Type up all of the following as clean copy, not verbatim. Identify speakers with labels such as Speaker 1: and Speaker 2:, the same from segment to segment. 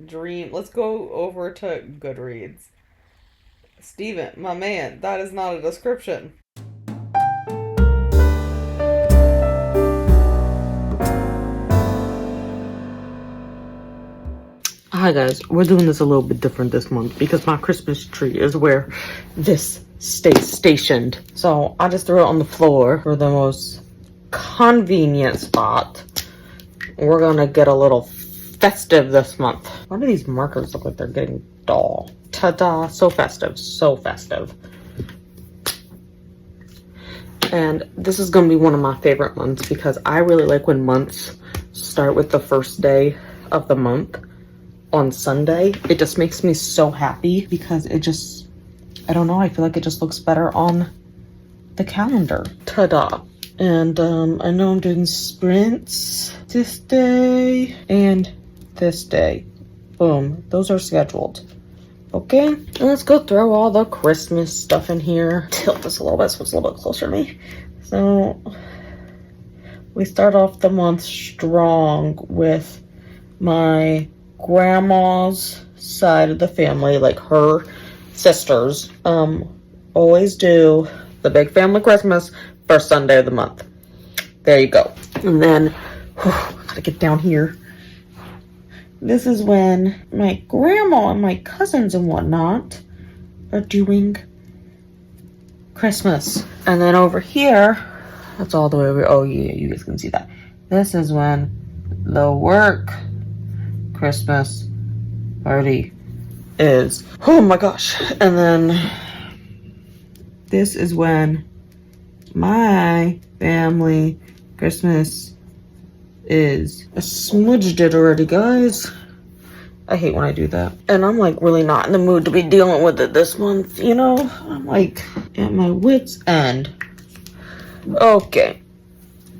Speaker 1: Dream. Let's go over to Goodreads. Steven, my man, that is not a description. Hi guys, we're doing this a little bit different this month because my Christmas tree is where this stays stationed. So I just threw it on the floor for the most convenient spot. We're gonna get a little festive this month. Why do these markers look like they're getting dull? Ta-da, so festive, so festive. And this is gonna be one of my favorite months because I really like when months start with the first day of the month on Sunday. It just makes me so happy because it just, I don't know, I feel like it just looks better on the calendar. Ta-da. And I know I'm doing sprints this day and this day. Boom, those are scheduled. Okay, and let's go throw all the Christmas stuff in here. Tilt this a little bit so it's a little bit closer to me. So we start off the month strong with my grandma's side of the family, like her sisters, always do the big family Christmas first Sunday of the month. There you go. And then, gotta get down here. This is when my grandma and my cousins and whatnot are doing Christmas. And then over here, that's all the way over. Oh yeah, you guys can see that. This is when the work Christmas party is. Oh my gosh. And then this is when my family Christmas is. I smudged it already, guys. I hate when I do that. And I'm like really not in the mood to be dealing with it this month, you know? I'm like at my wit's end. Okay.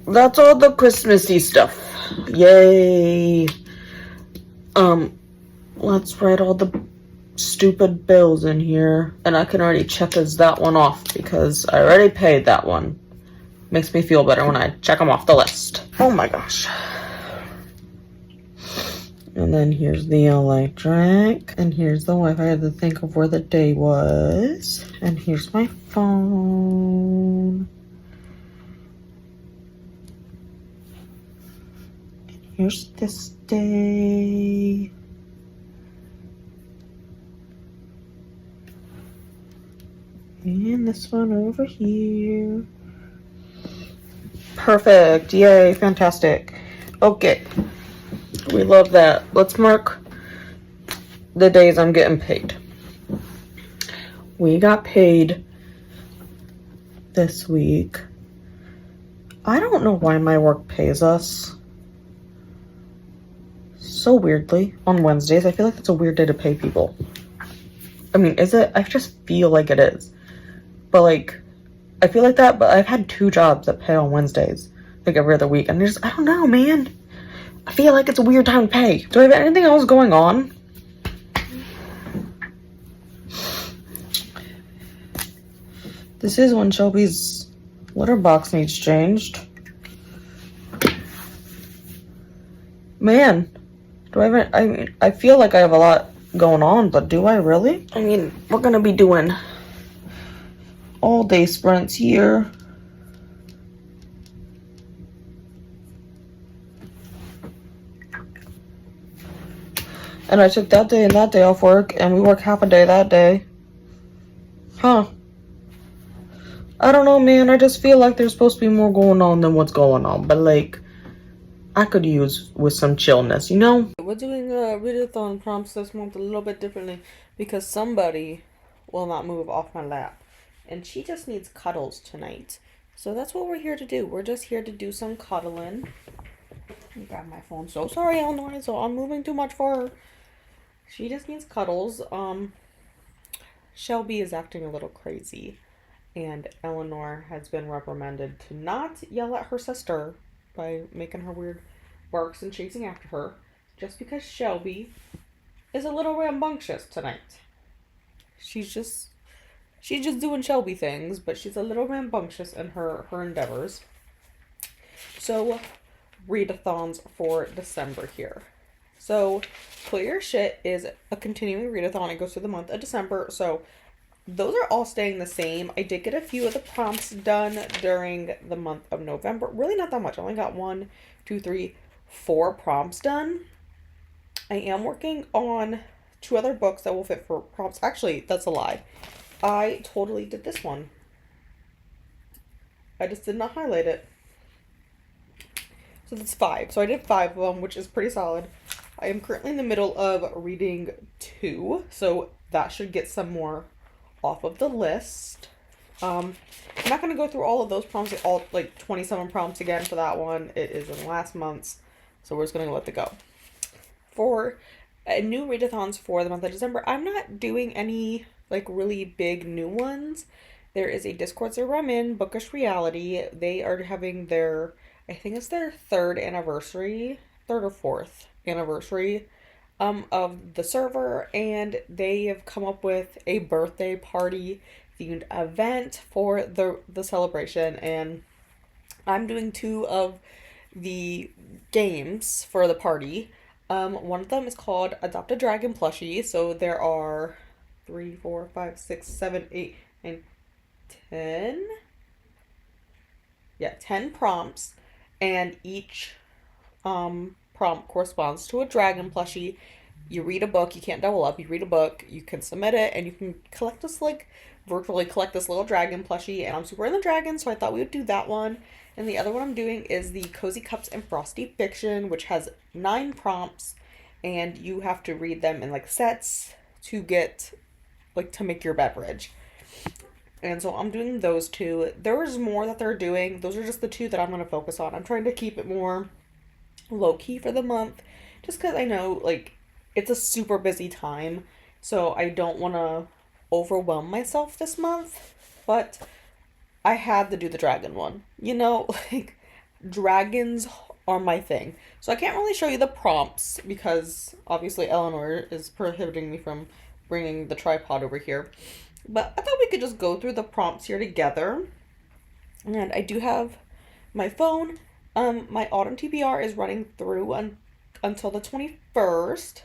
Speaker 1: That's all the Christmassy stuff. Yay. Let's write all the stupid bills in here. And I can already check as that one off because I already paid that one. Makes me feel better when I check them off the list. Oh my gosh. And then here's the electric. And here's the Wi-Fi. I had to think of where the day was. And here's my phone. And here's this day. And this one over here. Perfect. Yay. Fantastic. Okay. We love that. Let's mark the days I'm getting paid. We got paid this week. I don't know why my work pays us so weirdly on Wednesdays. I feel like it's a weird day to pay people. I mean, is it? I just feel like it is. But like, I feel like that, but I've had 2 jobs that pay on Wednesdays, like every other week. And I don't know, man. I feel like it's a weird time to pay. Do I have anything else going on? This is when Shelby's litter box needs changed. Man, do I have, I feel like I have a lot going on, but do I really? I mean, we're gonna be doing all day sprints here. And I took that day and that day off work, and we work half a day that day. Huh. I don't know, man. I just feel like there's supposed to be more going on than what's going on. But, like, I could use with some chillness, you know? We're doing a readathon prompts this month a little bit differently because somebody will not move off my lap. And she just needs cuddles tonight. So that's what we're here to do. We're just here to do some cuddling. Let me grab my phone. So sorry, Eleanor. So I'm moving too much for her. She just needs cuddles. Shelby is acting a little crazy. And Eleanor has been reprimanded to not yell at her sister by making her weird barks and chasing after her. Just because Shelby is a little rambunctious tonight. She's just doing Shelby things, but she's a little rambunctious in her endeavors. So, readathons for December here. So Clear Your Shit is a continuing readathon. It goes through the month of December. So those are all staying the same. I did get a few of the prompts done during the month of November. Really not that much. I only got 1, 2, 3, 4 prompts done. I am working on 2 other books that will fit for prompts. Actually, that's a lie. I totally did this one. I just did not highlight it. So that's 5. So I did 5 of them, which is pretty solid. I am currently in the middle of reading 2, so that should get some more off of the list. I'm not going to go through all of those prompts, all like 27 prompts again for that one. It is in last month's, so we're just going to let it go. For new readathons for the month of December, I'm not doing any like really big new ones. There is a Discord server I'm in, Bookish Reality. They are having their, I think it's their 3rd anniversary, 3rd or 4th anniversary of the server, and they have come up with a birthday party themed event for the celebration, and I'm doing 2 of the games for the party. One of them is called Adopt a Dragon Plushie. So there are 3, 4, 5, 6, 7, 8, 9, 10. Yeah, 10 prompts, and each prompt corresponds to a dragon plushie. You read a book, you can't double up, you read a book, you can submit it, and you can collect this, like, virtually collect this little dragon plushie, and I'm super into dragons, so I thought we would do that one. And the other one I'm doing is the Cozy Cups and Frosty Fiction, which has 9 prompts, and you have to read them in, like, sets to get, like, to make your beverage. And so I'm doing those 2. There's more that they're doing. Those are just the 2 that I'm going to focus on. I'm trying to keep it more low-key for the month, just because I know, like, it's a super busy time, so I don't want to overwhelm myself this month, but I had to do the dragon one. You know, like, dragons are my thing. So I can't really show you the prompts because obviously Eleanor is prohibiting me from bringing the tripod over here. But I thought we could just go through the prompts here together. And I do have my phone. My autumn TBR is running through until the 21st.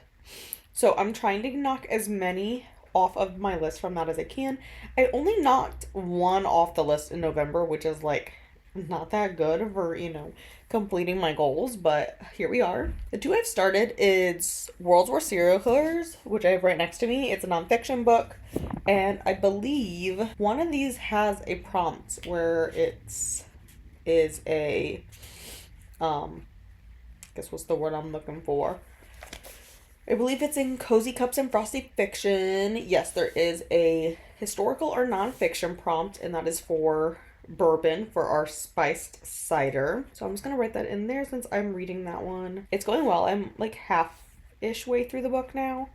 Speaker 1: So I'm trying to knock as many off of my list from that as I can. I only knocked 1 off the list in November, which is like not that good for, you know, completing my goals, but here we are. The 2 I've started is World War Serial Killers, which I have right next to me. It's a nonfiction book, and I believe one of these has a prompt where it's is a I guess what's the word I'm looking for? I believe it's in Cozy Cups and Frosty Fiction. Yes, there is a historical or nonfiction prompt, and that is for bourbon for our spiced cider. So I'm just going to write that in there since I'm reading that one. It's going well. I'm like half-ish way through the book now.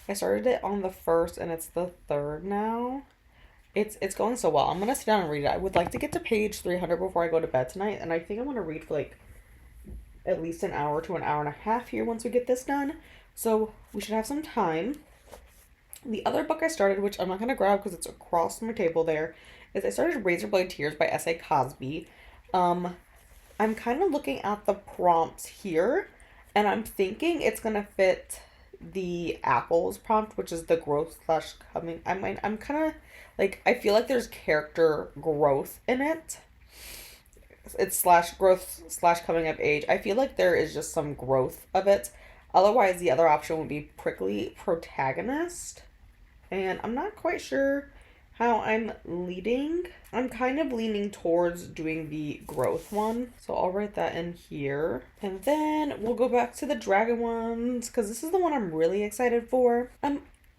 Speaker 1: I started it on the 1st, and it's the 3rd now. It's going so well. I'm going to sit down and read it. I would like to get to page 300 before I go to bed tonight, and I think I'm going to read for like at least an hour to an hour and a half here once we get this done. So we should have some time. The other book I started, which I'm not going to grab because it's across my table there, is I started Razorblade Tears by S.A. Cosby. I'm kind of looking at the prompts here, and I'm thinking it's going to fit the apples prompt, which is the growth slash coming. I'm kind of like, I feel like there's character growth in it. It's slash growth slash coming of age. I feel like there is just some growth of it. Otherwise, the other option would be prickly protagonist. And I'm not quite sure how I'm leading. I'm kind of leaning towards doing the growth one. So I'll write that in here. And then we'll go back to the dragon ones, because this is the one I'm really excited for.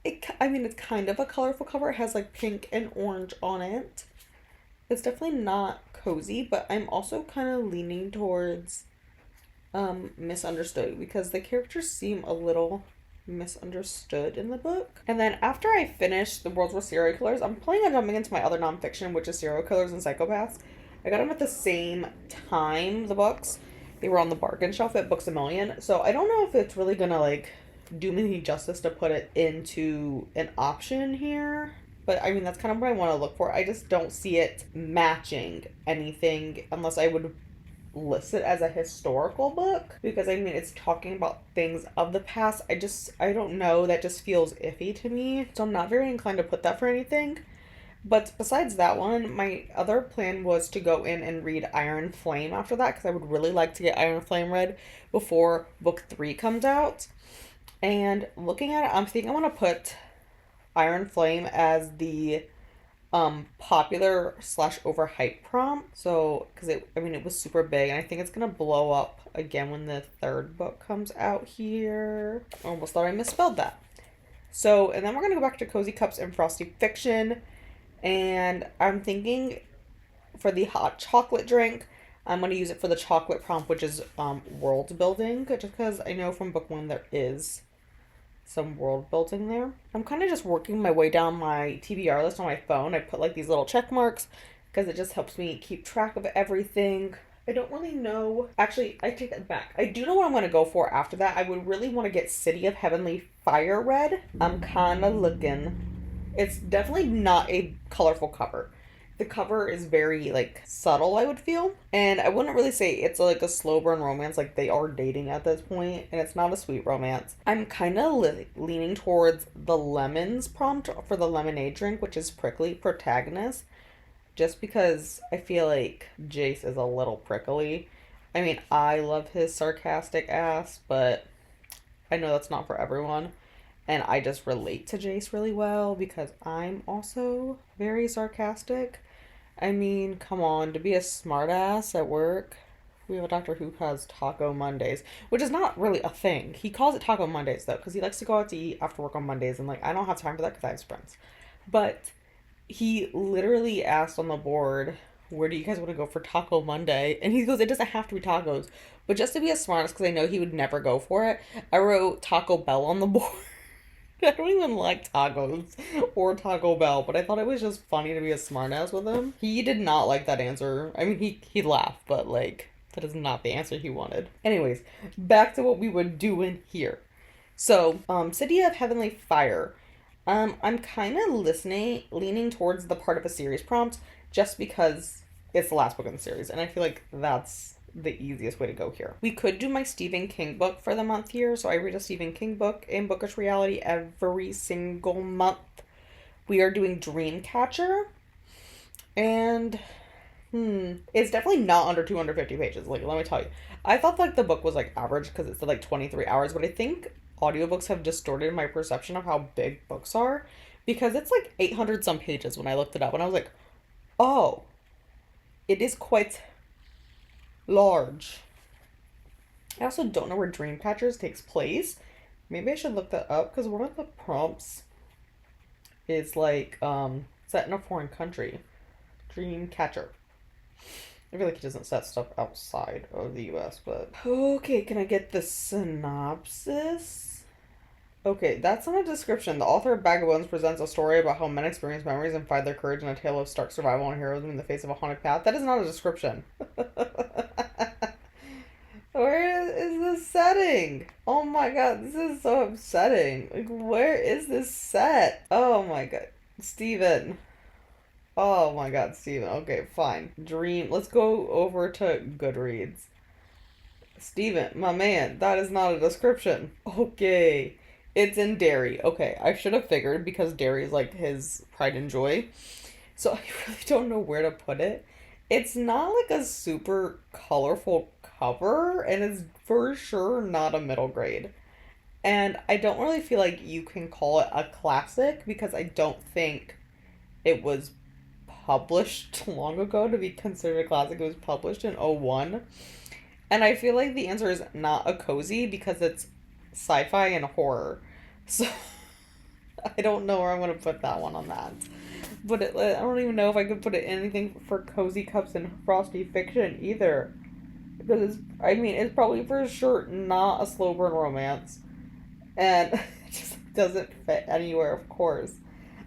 Speaker 1: It's kind of a colorful cover. It has like pink and orange on it. It's definitely not cozy, but I'm also kind of leaning towards misunderstood, because the characters seem a little misunderstood in the book. And then after I finish the World's War Serial Killers, I'm planning on jumping into my other nonfiction, which is Serial Killers and Psychopaths. I got them at the same time, the books. They were on the bargain shelf at Books A Million. So I don't know if it's really gonna like do me justice to put it into an option here. But I mean, that's kind of what I want to look for. I just don't see it matching anything unless I would list it as a historical book because I mean it's talking about things of the past. I don't know, that just feels iffy to me. So I'm not very inclined to put that for anything. But besides that one, my other plan was to go in and read Iron Flame after that because I would really like to get Iron Flame read before book 3 comes out. And looking at it, I'm thinking I want to put Iron Flame as the popular slash overhyped prompt. So, because it was super big, and I think it's gonna blow up again when the 3rd book comes out here. I almost thought I misspelled that. So, and then we're gonna go back to Cozy Cups and Frosty Fiction, and I'm thinking for the hot chocolate drink, I'm gonna use it for the chocolate prompt, which is world building, just because I know from book 1 there is some world building there. I'm kind of just working my way down my TBR list on my phone. I put like these little check marks because it just helps me keep track of everything. I don't really know. Actually, I take that back. I do know what I'm going to go for after that. I would really want to get City of Heavenly Fire read. I'm kind of looking. It's definitely not a colorful cover. The cover is very, like, subtle, I would feel. And I wouldn't really say it's, like, a slow burn romance. Like, they are dating at this point, and it's not a sweet romance. I'm kind of leaning towards the lemons prompt for the lemonade drink, which is prickly protagonist. Just because I feel like Jace is a little prickly. I mean, I love his sarcastic ass, but I know that's not for everyone. And I just relate to Jace really well because I'm also very sarcastic. I mean, come on, to be a smartass at work, we have a doctor who has Taco Mondays, which is not really a thing. He calls it Taco Mondays, though, because he likes to go out to eat after work on Mondays, and, like, I don't have time for that because I have sprints. But he literally asked on the board, where do you guys want to go for Taco Monday? And he goes, it doesn't have to be tacos. But just to be a smartass, because I know he would never go for it, I wrote Taco Bell on the board. I don't even like tacos or Taco Bell, but I thought it was just funny to be a smartass with him. He did not like that answer. I mean, he laughed, but, like, that is not the answer he wanted. Anyways, back to what we were doing here. So, City of Heavenly Fire. I'm kind of leaning towards the part of a series prompt just because it's the last book in the series, and I feel like that's the easiest way to go here. We could do my Stephen King book for the month here. So I read a Stephen King book in Bookish Reality every single month. We are doing Dreamcatcher. And it's definitely not under 250 pages. Like, let me tell you. I thought like the book was like average because it's like 23 hours, but I think audiobooks have distorted my perception of how big books are because it's like 800 some pages when I looked it up, and I was like, oh, it is quite large. I also don't know where Dreamcatchers takes place. Maybe I should look that up because one of the prompts is like set in a foreign country. Dreamcatcher. I feel like he doesn't set stuff outside of the US, but okay, can I get the synopsis? Okay, that's not a description. The author of Bag of Bones presents a story about how men experience memories and find their courage in a tale of stark survival and heroism in the face of a haunted path. That is not a description. Where is this setting? Oh my god, this is so upsetting. Like, where is this set? Oh my god. Steven. Oh my god, Steven. Okay, fine. Let's go over to Goodreads. Steven, my man, that is not a description. Okay. It's in Derry. Okay, I should have figured because Derry is like his pride and joy. So I really don't know where to put it. It's not like a super colorful cover, and it's for sure not a middle grade. And I don't really feel like you can call it a classic because I don't think it was published long ago to be considered a classic. It was published in 01. And I feel like the answer is not a cozy because it's sci-fi and horror. So I don't know where I'm going to put that one on that. But I don't even know if I could put it anything for Cozy Cups and Frosty Fiction either. Because it's probably for sure not a slow burn romance. And it just doesn't fit anywhere, of course.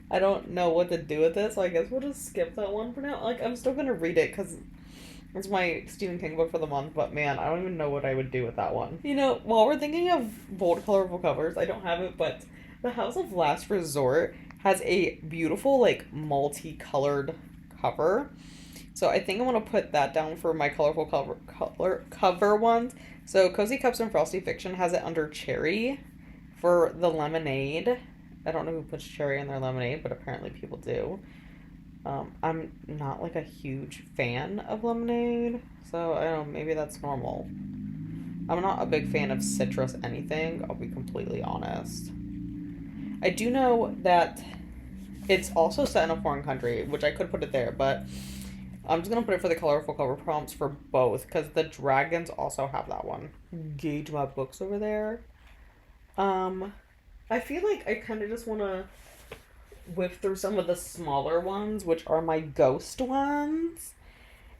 Speaker 1: I don't know what to do with it, so I guess we'll just skip that one for now. Like, I'm still going to read it because it's my Stephen King book for the month, but man, I don't even know what I would do with that one. You know, while we're thinking of bold, colorful covers, I don't have it, but The House of Last Resort has a beautiful, like, multicolored cover. So I think I'm gonna put that down for my colorful cover ones. So Cozy Cups and Frosty Fiction has it under cherry. For the lemonade, I don't know who puts cherry in their lemonade, but apparently people do. I'm not like a huge fan of lemonade, so I don't know, maybe that's normal. I'm not a big fan of citrus anything, I'll be completely honest. I do know that it's also set in a foreign country, which I could put it there, but I'm just gonna put it for the colorful cover prompts for both, because the dragons also have that one. Gauge my books over there. I feel like I kind of just want to whip through some of the smaller ones, which are my ghost ones.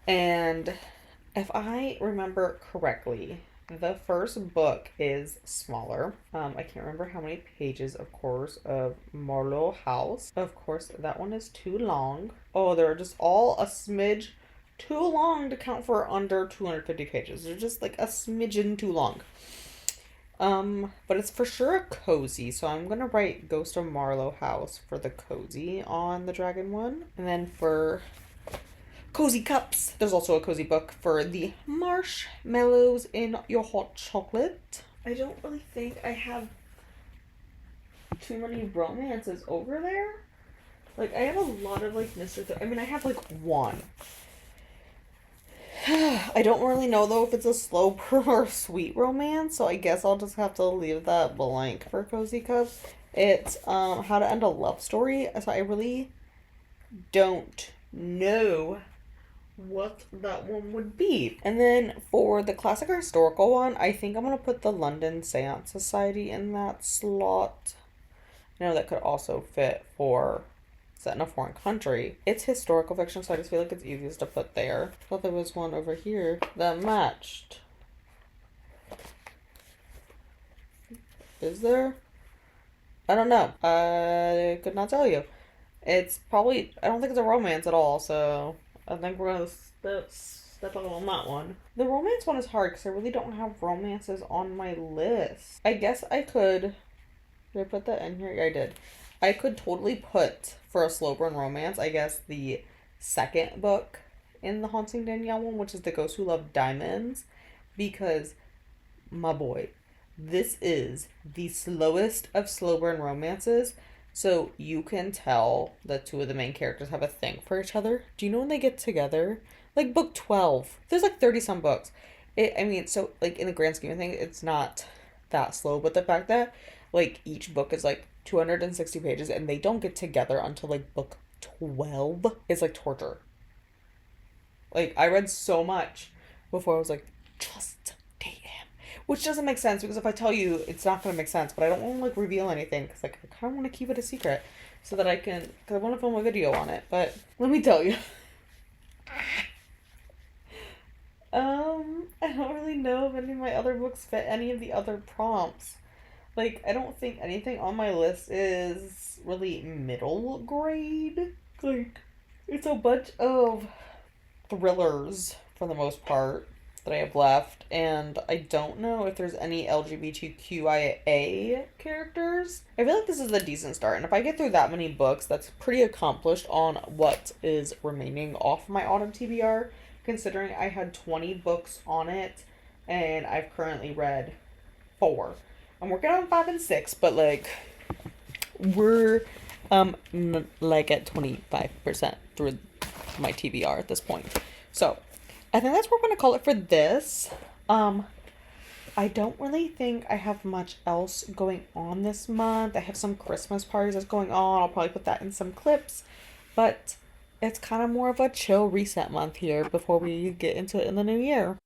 Speaker 1: And if I remember correctly, the first book is smaller. I can't remember how many pages, of course, of Marlowe House. Of course, that one is too long. Oh, they're just all a smidge too long to count for under 250 pages. They're just like a smidgen too long. But it's for sure a cozy, so I'm gonna write Ghost of Marlowe House for the cozy on the dragon one. And then for cozy cups, there's also a cozy book for the marshmallows in your hot chocolate. I don't really think I have too many romances over there. Like, I have a lot of, like, I mean, I have, like, one. I don't really know, though, if it's a slow or sweet romance, so I guess I'll just have to leave that blank for Cozy Cups. It's, How to End a Love Story, so I really don't know what that one would be. And then for the classic or historical one, I think I'm going to put the London Seance Society in that slot. I know that could also fit for set in a foreign country. It's historical fiction, so I just feel like it's easiest to put there. I thought there was one over here that matched. Is there? I don't know. I could not tell you. It's probably, I don't think it's a romance at all, so I think we're gonna step out on that one. The romance one is hard because I really don't have romances on my list. I guess I could. Did I put that in here? Yeah, I did. I could totally put for a slow burn romance, I guess, the second book in the Haunting Danielle one, which is The Ghost Who Loved Diamonds, because my boy, this is the slowest of slow burn romances. So you can tell that two of the main characters have a thing for each other. Do you know when they get together? Like book 12. There's like 30 some books. So like in the grand scheme of things, it's not that slow, but the fact that like each book is like 260 pages and they don't get together until like book 12 is like torture. Like I read so much before I was like, just date him, which doesn't make sense because if I tell you, it's not gonna make sense. But I don't want to like reveal anything because like I kind of want to keep it a secret so that because I want to film a video on it. But let me tell you, I don't really know if any of my other books fit any of the other prompts. Like, I don't think anything on my list is really middle grade. Like, it's a bunch of thrillers for the most part that I have left, and I don't know if there's any LGBTQIA characters. I feel like this is a decent start, and if I get through that many books, that's pretty accomplished on what is remaining off my autumn TBR, considering I had 20 books on it, and I've currently read 4. I'm working on 5 and 6, but like we're like at 25% through my TBR at this point. So I think that's what we're gonna call it for this. I don't really think I have much else going on this month. I have some Christmas parties that's going on. I'll probably put that in some clips, but it's kind of more of a chill reset month here before we get into it in the new year.